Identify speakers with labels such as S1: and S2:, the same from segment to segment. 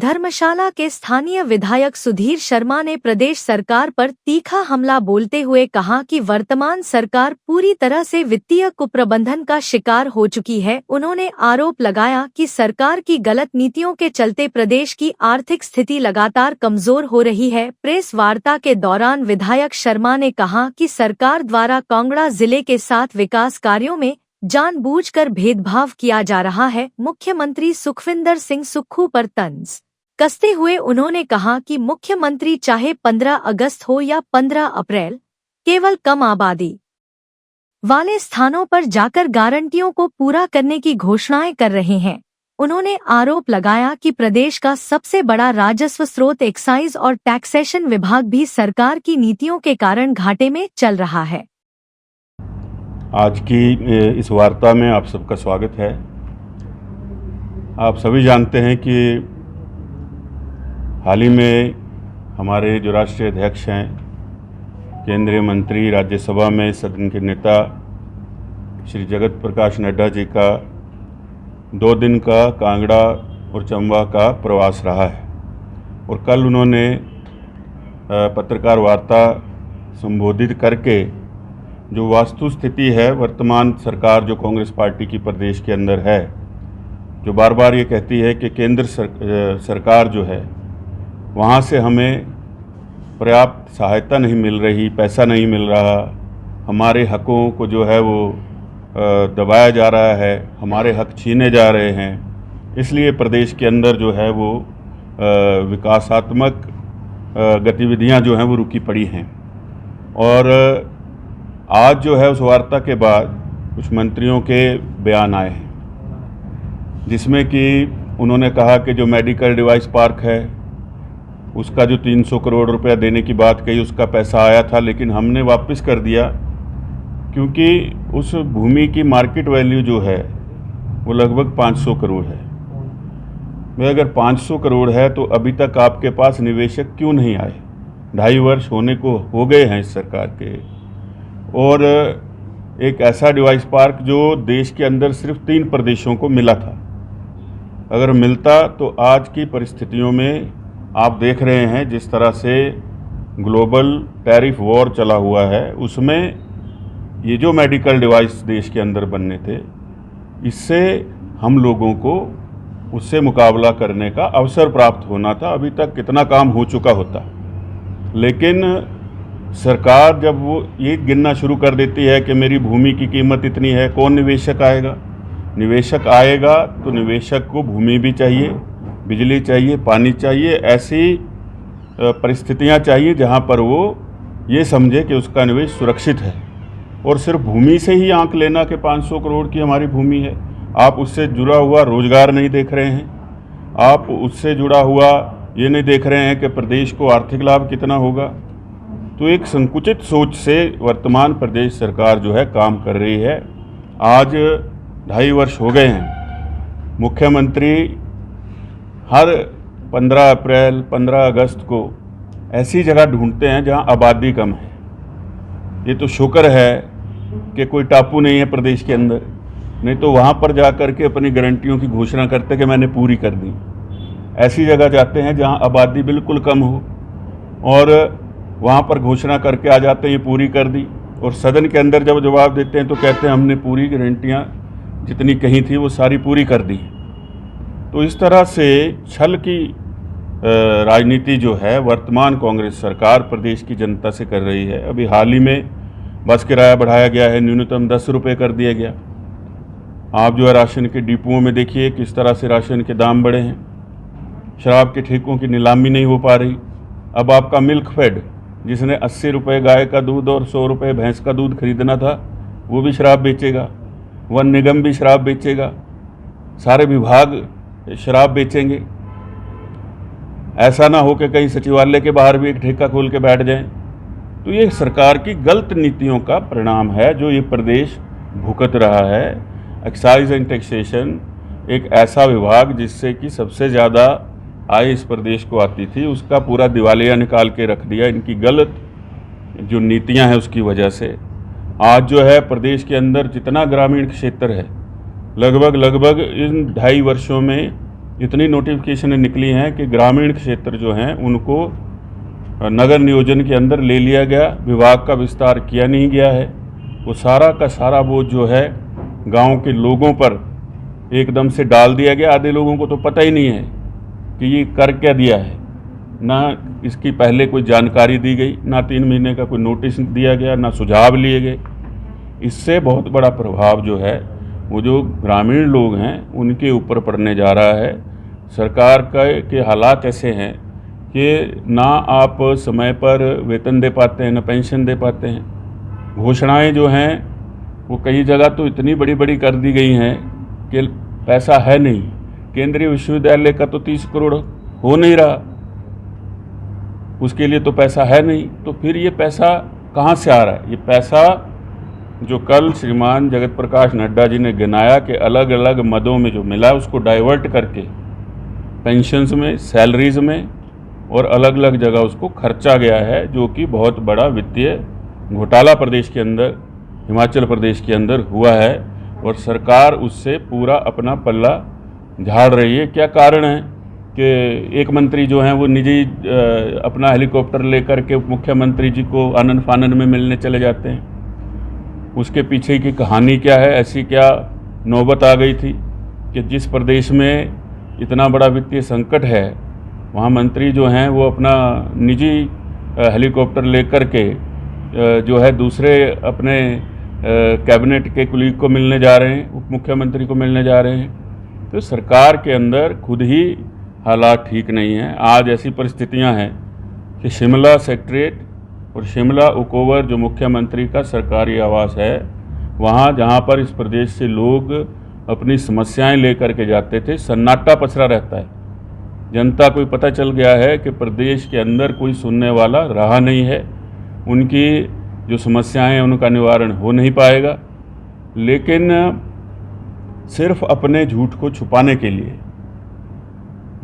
S1: धर्मशाला के स्थानीय विधायक सुधीर शर्मा ने प्रदेश सरकार पर तीखा हमला बोलते हुए कहा कि वर्तमान सरकार पूरी तरह से वित्तीय कुप्रबंधन का शिकार हो चुकी है। उन्होंने आरोप लगाया कि सरकार की गलत नीतियों के चलते प्रदेश की आर्थिक स्थिति लगातार कमजोर हो रही है। प्रेस वार्ता के दौरान विधायक शर्मा ने कहा कि सरकार द्वारा कांगड़ा जिले के साथ विकास कार्यों में जानबूझकर भेदभाव किया जा रहा है। मुख्यमंत्री सुखविंदर सिंह सुक्खू पर तंज कसते हुए उन्होंने कहा कि मुख्यमंत्री चाहे 15 अगस्त हो या 15 अप्रैल, केवल कम आबादी वाले स्थानों पर जाकर गारंटियों को पूरा करने की घोषणाएं कर रहे हैं। उन्होंने आरोप लगाया कि प्रदेश का सबसे बड़ा राजस्व स्रोत एक्साइज और टैक्सेशन विभाग भी सरकार की नीतियों के कारण घाटे में चल रहा है।
S2: आज की इस वार्ता में आप सबका स्वागत है। आप सभी जानते हैं कि हाल ही में हमारे जो राष्ट्रीय अध्यक्ष हैं, केंद्रीय मंत्री, राज्यसभा में सदन के नेता श्री जगत प्रकाश नड्डा जी का 2 दिन का कांगड़ा और चंबा का प्रवास रहा है और कल उन्होंने पत्रकार वार्ता संबोधित करके जो वास्तु स्थिति है, वर्तमान सरकार जो कांग्रेस पार्टी की प्रदेश के अंदर है, जो बार बार ये कहती है कि केंद्र सरकार जो है वहाँ से हमें पर्याप्त सहायता नहीं मिल रही, पैसा नहीं मिल रहा, हमारे हकों को जो है वो दबाया जा रहा है, हमारे हक छीने जा रहे हैं, इसलिए प्रदेश के अंदर जो है वो विकासात्मक गतिविधियाँ जो हैं वो रुकी पड़ी हैं। और आज जो है उस वार्ता के बाद कुछ मंत्रियों के बयान आए हैं, जिसमें कि उन्होंने कहा कि जो मेडिकल डिवाइस पार्क है उसका जो 300 करोड़ रुपया देने की बात कही, उसका पैसा आया था लेकिन हमने वापस कर दिया क्योंकि उस भूमि की मार्केट वैल्यू जो है वो लगभग 500 करोड़ है। भाई अगर 500 करोड़ है तो अभी तक आपके पास निवेशक क्यों नहीं आए? 2.5 वर्ष होने को हो गए हैं इस सरकार के, और एक ऐसा डिवाइस पार्क जो देश के अंदर सिर्फ 3 प्रदेशों को मिला था, अगर मिलता तो आज की परिस्थितियों में आप देख रहे हैं जिस तरह से ग्लोबल टैरिफ वॉर चला हुआ है, उसमें ये जो मेडिकल डिवाइस देश के अंदर बनने थे, इससे हम लोगों को उससे मुकाबला करने का अवसर प्राप्त होना था। अभी तक कितना काम हो चुका होता, लेकिन सरकार जब वो ये गिनना शुरू कर देती है कि मेरी भूमि की कीमत इतनी है, कौन निवेशक आएगा? निवेशक आएगा तो निवेशक को भूमि भी चाहिए, बिजली चाहिए, पानी चाहिए, ऐसी परिस्थितियां चाहिए जहां पर वो ये समझे कि उसका निवेश सुरक्षित है। और सिर्फ भूमि से ही आंक लेना कि 500 करोड़ की हमारी भूमि है, आप उससे जुड़ा हुआ रोजगार नहीं देख रहे हैं, आप उससे जुड़ा हुआ ये नहीं देख रहे हैं कि प्रदेश को आर्थिक लाभ कितना होगा। तो एक संकुचित सोच से वर्तमान प्रदेश सरकार जो है काम कर रही है। आज 2.5 वर्ष हो गए हैं, मुख्यमंत्री हर 15 अप्रैल 15 अगस्त को ऐसी जगह ढूंढते हैं जहां आबादी कम है। ये तो शुक्र है कि कोई टापू नहीं है प्रदेश के अंदर, नहीं तो वहां पर जा कर के अपनी गारंटियों की घोषणा करते कि मैंने पूरी कर दी। ऐसी जगह जाते हैं जहां आबादी बिल्कुल कम हो और वहाँ पर घोषणा करके आ जाते हैं ये पूरी कर दी, और सदन के अंदर जब जवाब देते हैं तो कहते हैं हमने पूरी गारंटियाँ जितनी कही थी वो सारी पूरी कर दी। तो इस तरह से छल की राजनीति जो है वर्तमान कांग्रेस सरकार प्रदेश की जनता से कर रही है। अभी हाल ही में बस किराया बढ़ाया गया है, न्यूनतम 10 रुपये कर दिया गया। आप जो है राशन के डिपुओं में देखिए किस तरह से राशन के दाम बढ़े हैं। शराब के ठेकों की नीलामी नहीं हो पा रही। अब आपका मिल्क फेड, जिसने 80 रुपये गाय का दूध और 100 रुपये भैंस का दूध खरीदना था, वो भी शराब बेचेगा। वन निगम भी शराब बेचेगा, सारे विभाग शराब बेचेंगे। ऐसा ना हो कि कहीं सचिवालय के बाहर भी एक ठेका खोल के बैठ जाएं। तो ये सरकार की गलत नीतियों का परिणाम है जो ये प्रदेश भुगत रहा है। एक्साइज एंड टैक्सेशन एक ऐसा विभाग जिससे कि सबसे ज़्यादा आय इस प्रदेश को आती थी, उसका पूरा दिवालिया निकाल के रख दिया इनकी गलत जो नीतियां हैं उसकी वजह से। आज जो है प्रदेश के अंदर जितना ग्रामीण क्षेत्र है, लगभग इन 2.5 वर्षों में इतनी नोटिफिकेशन निकली हैं कि ग्रामीण क्षेत्र जो हैं उनको नगर नियोजन के अंदर ले लिया गया, विभाग का विस्तार किया नहीं गया है। वो सारा का सारा बोझ जो है गांव के लोगों पर एकदम से डाल दिया गया। आधे लोगों को तो पता ही नहीं है कि ये कर क्या दिया है, ना इसकी पहले कोई जानकारी दी गई, ना 3 महीने का कोई नोटिस दिया गया, ना सुझाव लिए गए। इससे बहुत बड़ा प्रभाव जो है वो जो ग्रामीण लोग हैं उनके ऊपर पड़ने जा रहा है। सरकार के हालात ऐसे हैं कि ना आप समय पर वेतन दे पाते हैं, ना पेंशन दे पाते हैं। घोषणाएं जो हैं वो कई जगह तो इतनी बड़ी बड़ी कर दी गई हैं कि पैसा है नहीं। केंद्रीय विश्वविद्यालय का तो 30 करोड़ हो नहीं रहा, उसके लिए तो पैसा है नहीं। तो फिर ये पैसा कहाँ से आ रहा है? ये पैसा जो कल श्रीमान जगत प्रकाश नड्डा जी ने गिनाया कि अलग अलग मदों में जो मिला उसको डाइवर्ट करके पेंशन्स में, सैलरीज में और अलग अलग जगह उसको खर्चा गया है, जो कि बहुत बड़ा वित्तीय घोटाला प्रदेश के अंदर, हिमाचल प्रदेश के अंदर हुआ है। और सरकार उससे पूरा अपना पल्ला झाड़ रही है। क्या कारण है कि एक मंत्री जो हैं वो निजी अपना हेलीकॉप्टर लेकर के मुख्यमंत्री जी को आनन फानन में मिलने चले जाते हैं? उसके पीछे की कहानी क्या है? ऐसी क्या नौबत आ गई थी कि जिस प्रदेश में इतना बड़ा वित्तीय संकट है वहाँ मंत्री जो हैं वो अपना निजी हेलीकॉप्टर लेकर के जो है दूसरे अपने कैबिनेट के कुलीग को मिलने जा रहे हैं, उप मुख्यमंत्री को मिलने जा रहे हैं। तो सरकार के अंदर खुद ही हालात ठीक नहीं हैं। आज ऐसी परिस्थितियां हैं कि शिमला सेक्रेटेरिएट और शिमला ओकोवर जो मुख्यमंत्री का सरकारी आवास है, वहाँ जहाँ पर इस प्रदेश से लोग अपनी समस्याएं लेकर के जाते थे, सन्नाटा पसरा रहता है। जनता को पता चल गया है कि प्रदेश के अंदर कोई सुनने वाला रहा नहीं है। उनकी जो समस्याएं हैं उनका निवारण हो नहीं पाएगा। लेकिन सिर्फ अपने झूठ को छुपाने के लिए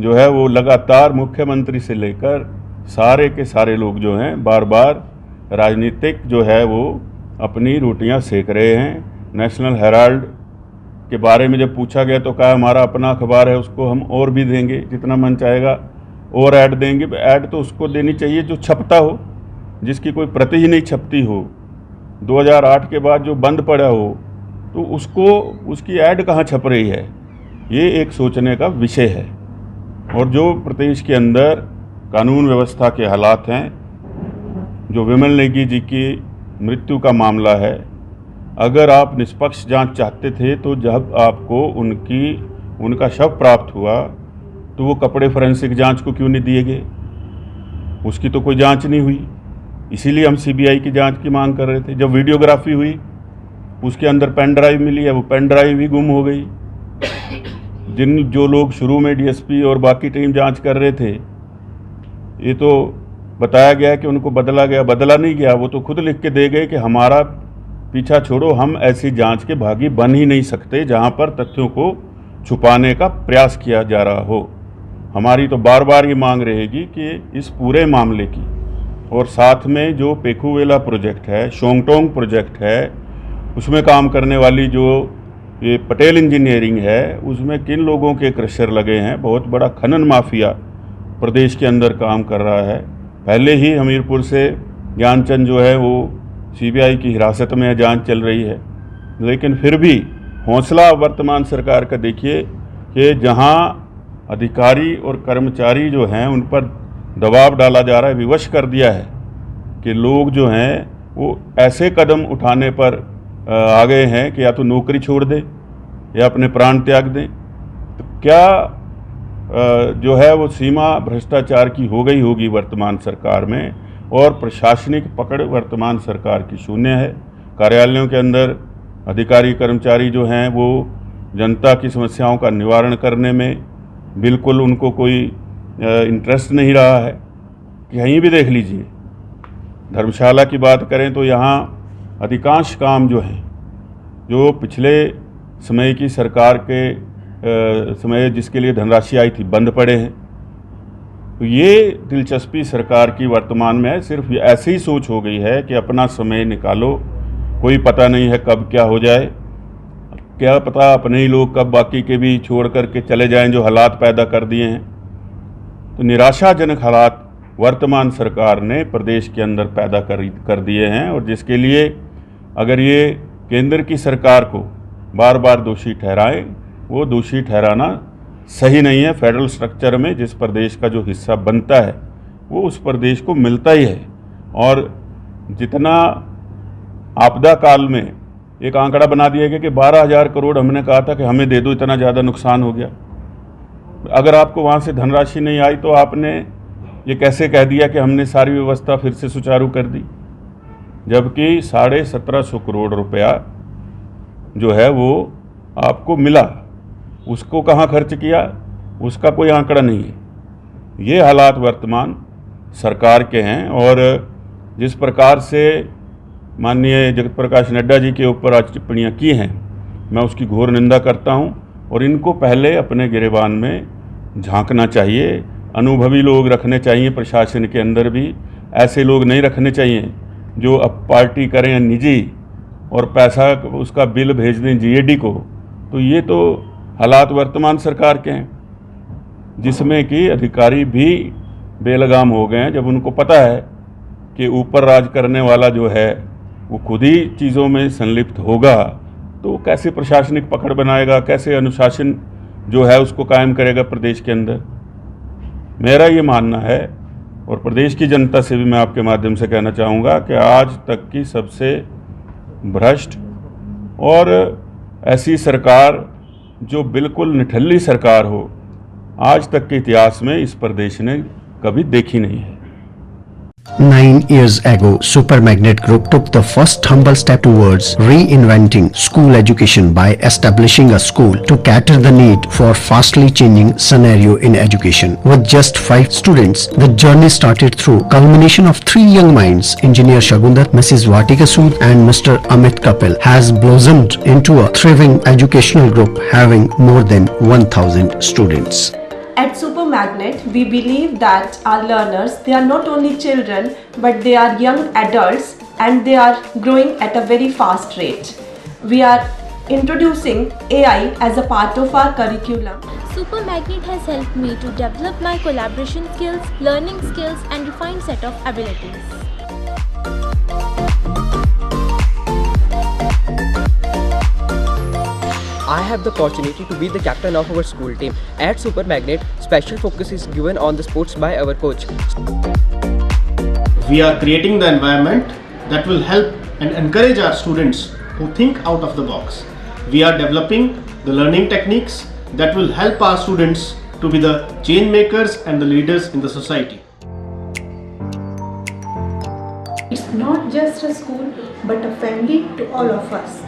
S2: जो है वो लगातार मुख्यमंत्री से लेकर सारे के सारे लोग जो हैं बार बार राजनीतिक जो है वो अपनी रोटियां सेक रहे हैं। नेशनल हेराल्ड के बारे में जब पूछा गया तो कहा हमारा अपना अखबार है, उसको हम और भी देंगे, जितना मन चाहेगा और ऐड देंगे। ऐड तो उसको देनी चाहिए जो छपता हो, जिसकी कोई प्रति ही नहीं छपती हो। 2008 के बाद जो बंद पड़ा हो तो उसको उसकी ऐड कहाँ छप रही है, ये एक सोचने का विषय है। और जो प्रदेश के अंदर कानून व्यवस्था के हालात हैं, जो विमल नेगी जी की मृत्यु का मामला है, अगर आप निष्पक्ष जांच चाहते थे तो जब आपको उनका शव प्राप्त हुआ तो वो कपड़े फोरेंसिक जांच को क्यों नहीं दिए गए? उसकी तो कोई जांच नहीं हुई। इसीलिए हम सीबीआई की जांच की मांग कर रहे थे। जब वीडियोग्राफी हुई उसके अंदर पेन ड्राइव मिली है, वो पेन ड्राइव भी गुम हो गई। जो लोग शुरू में डीएसपी और बाकी टीम जांच कर रहे थे, ये तो बताया गया कि उनको बदला गया, बदला नहीं गया। वो तो खुद लिख के दे गए कि हमारा पीछा छोड़ो, हम ऐसी जांच के भागी बन ही नहीं सकते जहां पर तथ्यों को छुपाने का प्रयास किया जा रहा हो। हमारी तो बार बार ये मांग रहेगी कि इस पूरे मामले की, और साथ में जो पेखुवेला प्रोजेक्ट है, शोंगटोंग प्रोजेक्ट है, उसमें काम करने वाली जो ये पटेल इंजीनियरिंग है, उसमें किन लोगों के क्रशर लगे हैं। बहुत बड़ा खनन माफिया प्रदेश के अंदर काम कर रहा है। पहले ही हमीरपुर से ज्ञानचंद जो है वो सीबीआई की हिरासत में जांच चल रही है। लेकिन फिर भी हौसला वर्तमान सरकार का देखिए कि जहां अधिकारी और कर्मचारी जो हैं उन पर दबाव डाला जा रहा है, विवश कर दिया है कि लोग जो हैं वो ऐसे कदम उठाने पर आ गए हैं कि या तो नौकरी छोड़ दें या अपने प्राण त्याग दें। तो क्या जो है वो सीमा भ्रष्टाचार की हो गई होगी वर्तमान सरकार में, और प्रशासनिक पकड़ वर्तमान सरकार की शून्य है। कार्यालयों के अंदर अधिकारी कर्मचारी जो हैं वो जनता की समस्याओं का निवारण करने में बिल्कुल उनको कोई इंटरेस्ट नहीं रहा है। कहीं भी देख लीजिए, धर्मशाला की बात करें तो यहाँ अधिकांश काम जो हैं, जो पिछले समय की सरकार के समय जिसके लिए धनराशि आई थी, बंद पड़े हैं। तो ये दिलचस्पी सरकार की वर्तमान में है। सिर्फ ऐसी ही सोच हो गई है कि अपना समय निकालो, कोई पता नहीं है कब क्या हो जाए। क्या पता अपने ही लोग कब बाकी के भी छोड़ करके चले जाएं, जो हालात पैदा कर दिए हैं। तो निराशाजनक हालात वर्तमान सरकार ने प्रदेश के अंदर पैदा कर दिए हैं, और जिसके लिए अगर ये केंद्र की सरकार को बार बार दोषी ठहराएं, वो दोषी ठहराना सही नहीं है। फेडरल स्ट्रक्चर में जिस प्रदेश का जो हिस्सा बनता है वो उस प्रदेश को मिलता ही है। और जितना आपदा काल में एक आंकड़ा बना दिया गया कि 12,000 करोड़ हमने कहा था कि हमें दे दो, इतना ज़्यादा नुकसान हो गया। अगर आपको वहाँ से धनराशि नहीं आई तो आपने ये कैसे कह दिया कि हमने सारी व्यवस्था फिर से सुचारू कर दी, जबकि 1750 करोड़ रुपया जो है वो आपको मिला, उसको कहाँ खर्च किया उसका कोई आंकड़ा नहीं है। ये हालात वर्तमान सरकार के हैं, और जिस प्रकार से माननीय जगत प्रकाश नड्डा जी के ऊपर आज टिप्पणियाँ की हैं, मैं उसकी घोर निंदा करता हूं, और इनको पहले अपने गिरेबान में झांकना चाहिए। अनुभवी लोग रखने चाहिए प्रशासन के अंदर भी, ऐसे लोग नहीं रखने चाहिए जो अब पार्टी करें निजी और पैसा उसका बिल भेज दें जीएडी को। तो ये तो हालात वर्तमान सरकार के हैं, जिसमें कि अधिकारी भी बेलगाम हो गए हैं। जब उनको पता है कि ऊपर राज करने वाला जो है वो खुद ही चीज़ों में संलिप्त होगा, तो कैसे प्रशासनिक पकड़ बनाएगा, कैसे अनुशासन जो है उसको कायम करेगा प्रदेश के अंदर। मेरा ये मानना है, और प्रदेश की जनता से भी मैं आपके माध्यम से कहना चाहूँगा कि आज तक की सबसे भ्रष्ट और ऐसी सरकार जो बिल्कुल निठल्ली सरकार हो, आज तक के इतिहास में इस प्रदेश ने कभी देखी नहीं है।
S3: 9 years ago, Super Magnet Group took the first humble step towards reinventing school education by establishing a school to cater the need for fastly changing scenario in education. With just 5 students, the journey started through culmination of 3 young minds, Engineer Shagundar, Mrs. Vatika Sood and Mr. Amit Kapil, has blossomed into a thriving educational group having more than 1,000 students.
S4: At Super Magnet, we believe that our learners, they are not only children, but they are young adults and they are growing at a very fast rate. We are introducing AI as a part of our curriculum.
S5: Super Magnet has helped me to develop my collaboration skills, learning skills and refined set of abilities.
S6: I have the opportunity to be the captain of our school team. At Super Magnet, special focus is given on the sports by our coach.
S7: We are creating the environment that will help and encourage our students who think out of the box. We are developing the learning techniques that will help our students to be the change makers and the leaders in the society.
S4: It's not just a school, but a family to all of us.